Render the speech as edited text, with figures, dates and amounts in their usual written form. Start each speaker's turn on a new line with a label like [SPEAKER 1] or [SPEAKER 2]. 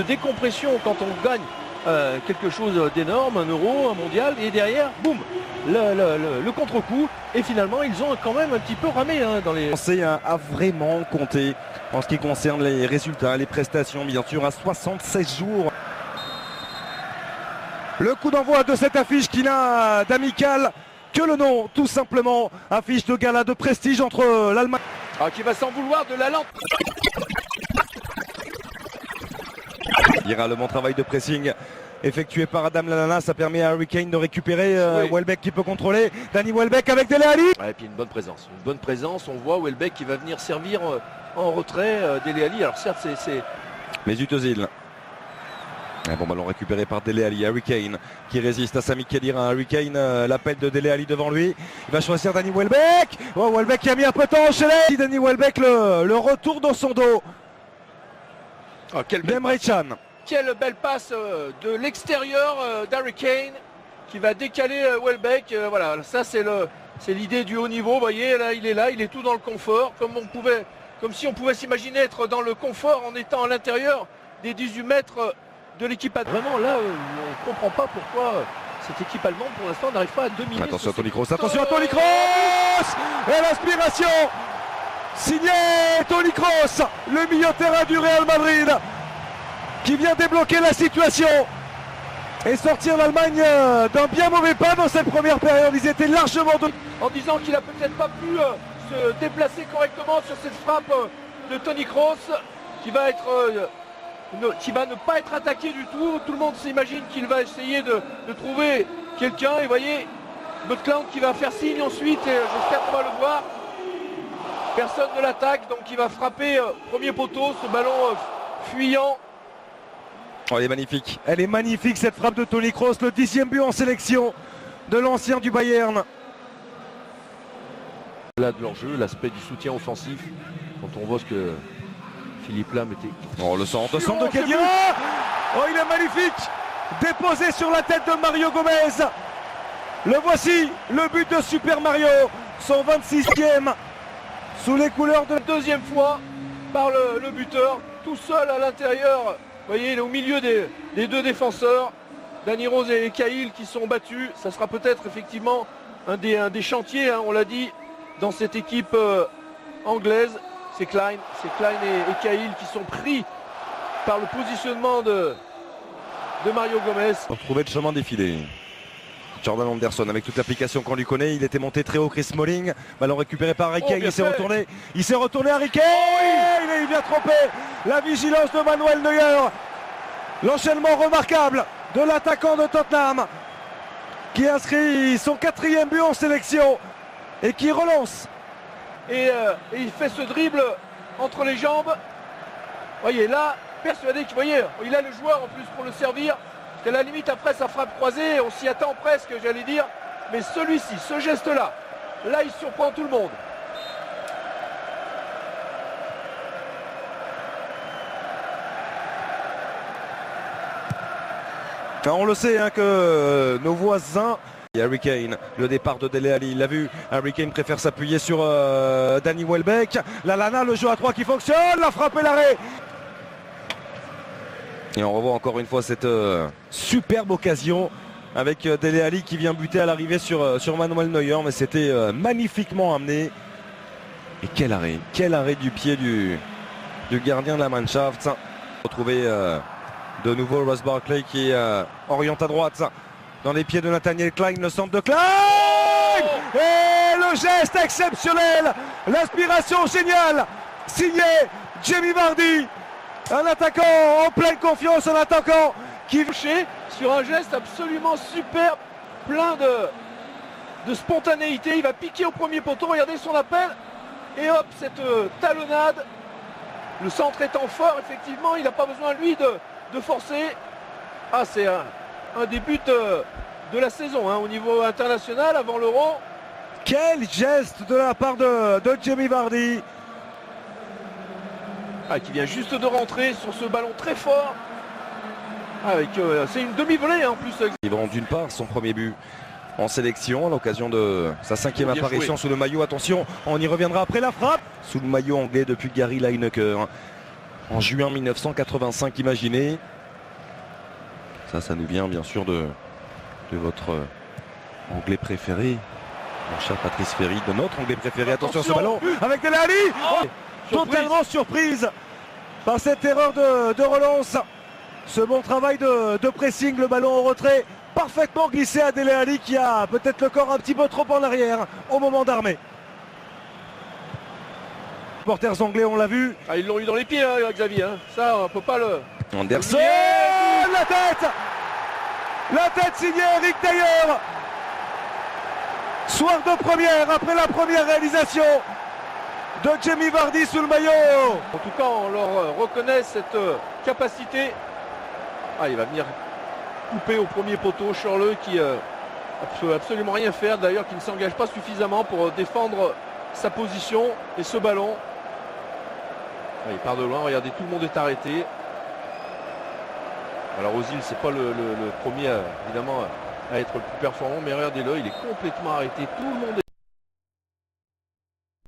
[SPEAKER 1] décompression quand on gagne quelque chose d'énorme, un euro, un mondial, et derrière, boum, le contre-coup, et finalement ils ont quand même un petit peu ramé dans les...
[SPEAKER 2] C'est a vraiment compté en ce qui concerne les résultats, les prestations, bien sûr, à 76 jours. Le coup d'envoi de cette affiche qui n'a d'amical que le nom, tout simplement. Affiche de gala de prestige entre l'Allemagne...
[SPEAKER 1] qui va s'en vouloir de la lampe.
[SPEAKER 2] Il y aura le bon travail de pressing effectué par Adam Lallana, ça permet à Harry Kane de récupérer Welbeck qui peut contrôler. Danny Welbeck avec Dele Alli.
[SPEAKER 1] Et puis une bonne présence, on voit Welbeck qui va venir servir en retrait Dele Alli. Alors certes c'est...
[SPEAKER 2] Mesut Özil. Un bon ballon récupéré par Dele Alli. Harry Kane qui résiste à Sami Khedira. Harry Kane, l'appel de Dele Alli devant lui. Il va choisir Danny Welbeck. Welbeck qui a mis un peu de temps à enchaîner. Danny Welbeck le retour dans son dos.
[SPEAKER 1] Quelle belle passe de l'extérieur d'Harry Kane qui va décaler Welbeck. Voilà, ça c'est l'idée du haut niveau. Vous voyez, là, il est tout dans le confort, comme si on pouvait s'imaginer être dans le confort en étant à l'intérieur des 18 mètres de l'équipe. Vraiment, là, on ne comprend pas pourquoi cette équipe allemande, pour l'instant, n'arrive pas à dominer.
[SPEAKER 2] Attention à Toni Kroos, attention à Toni Kroos. Et l'inspiration signé Toni Kroos, le milieu de terrain du Real Madrid, qui vient débloquer la situation et sortir l'Allemagne d'un bien mauvais pas dans cette première période. Ils étaient largement...
[SPEAKER 1] En disant qu'il n'a peut-être pas pu se déplacer correctement sur cette frappe de Toni Kroos, qui va ne pas être attaqué du tout. Tout le monde s'imagine qu'il va essayer de trouver quelqu'un. Et vous voyez, Butland qui va faire signe ensuite, et j'espère qu'on va le voir. Personne ne l'attaque, donc il va frapper premier poteau, ce ballon fuyant.
[SPEAKER 2] Oh, elle est magnifique cette frappe de Toni Kroos, le 10e but en sélection de l'ancien du Bayern.
[SPEAKER 1] Là de leur jeu, l'aspect du soutien offensif, quand on voit ce que Philippe Lahm était...
[SPEAKER 2] Oh, le centre de Khedira. Oh, il est magnifique, déposé sur la tête de Mario Gomez. Le voici, le but de Super Mario, son 26e, sous les couleurs de la
[SPEAKER 1] deuxième fois par le buteur, tout seul à l'intérieur. Vous voyez, il est au milieu des deux défenseurs, Danny Rose et Cahill, qui sont battus. Ça sera peut-être effectivement un des chantiers, on l'a dit, dans cette équipe anglaise. C'est Klein et Cahill qui sont pris par le positionnement de Mario Gomez.
[SPEAKER 2] Pour trouver le chemin défilé. Jordan Anderson avec toute l'application qu'on lui connaît, il était monté très haut. Chris Smalling, ballon récupéré par Harry Kane, il s'est retourné Harry Kane, il vient tromper la vigilance de Manuel Neuer. L'enchaînement remarquable de l'attaquant de Tottenham qui inscrit son 4e but en sélection et qui relance.
[SPEAKER 1] Et il fait ce dribble entre les jambes. Voyez là, persuadé qu'il il a le joueur en plus pour le servir. À la limite après sa frappe croisée, on s'y attend presque, j'allais dire, mais celui-ci, ce geste-là, là il surprend tout le monde.
[SPEAKER 2] On le sait que nos voisins... Harry Kane, le départ de Dele Alli, il l'a vu, Harry Kane préfère s'appuyer sur Danny Welbeck. Lallana, le jeu à 3 qui fonctionne, la frappe et l'arrêt. Et on revoit encore une fois cette superbe occasion avec Dele Alli qui vient buter à l'arrivée sur Manuel Neuer, mais c'était magnifiquement amené. Et quel arrêt du pied du gardien de la Mannschaft. Retrouver de nouveau Ross Barkley qui oriente à droite dans les pieds de Nathaniel Klein, le centre de Klein. Et le geste exceptionnel, l'inspiration géniale, signé Jamie Vardy. Un attaquant en pleine confiance, un attaquant qui
[SPEAKER 1] touché sur un geste absolument superbe, plein de spontanéité. Il va piquer au premier poteau, regardez son appel. Et hop, cette talonnade. Le centre étant fort, effectivement, il n'a pas besoin, lui, de forcer. Ah, c'est un des buts de la saison au niveau international avant l'Euro.
[SPEAKER 2] Quel geste de la part de Jamie Vardy.
[SPEAKER 1] Qui vient juste de rentrer sur ce ballon très fort. C'est une demi-volée en plus.
[SPEAKER 2] Il vend d'une part son premier but en sélection à l'occasion de sa 5e apparition sous le maillot. Attention, on y reviendra après la frappe. Sous le maillot anglais depuis Gary Lineker en juin 1985, imaginez. Ça nous vient bien sûr de votre anglais préféré, mon cher Patrice Ferry, de notre anglais préféré. Attention à ce ballon avec Dele Alli. Totalement surprise par cette erreur de relance. Ce bon travail de pressing, le ballon au retrait, parfaitement glissé à Dele Alli qui a peut-être le corps un petit peu trop en arrière au moment d'armer. Supporters anglais, on l'a vu.
[SPEAKER 1] Ah, ils l'ont eu dans les pieds, hein, Xavier. Hein. Ça, on peut pas le...
[SPEAKER 2] Anderson, la tête signée Eric Dier. Soir de première, après la première réalisation de Jamie Vardy sous le maillot.
[SPEAKER 1] En tout cas, on leur reconnaît cette capacité. Ah, il va venir couper au premier poteau Shirley qui ne peut absolument rien faire. D'ailleurs, qui ne s'engage pas suffisamment pour défendre sa position et ce ballon. Ah, il part de loin, regardez, tout le monde est arrêté. Alors Ozil, c'est pas le premier évidemment à être le plus performant, mais regardez-le, il est complètement arrêté. Tout le monde est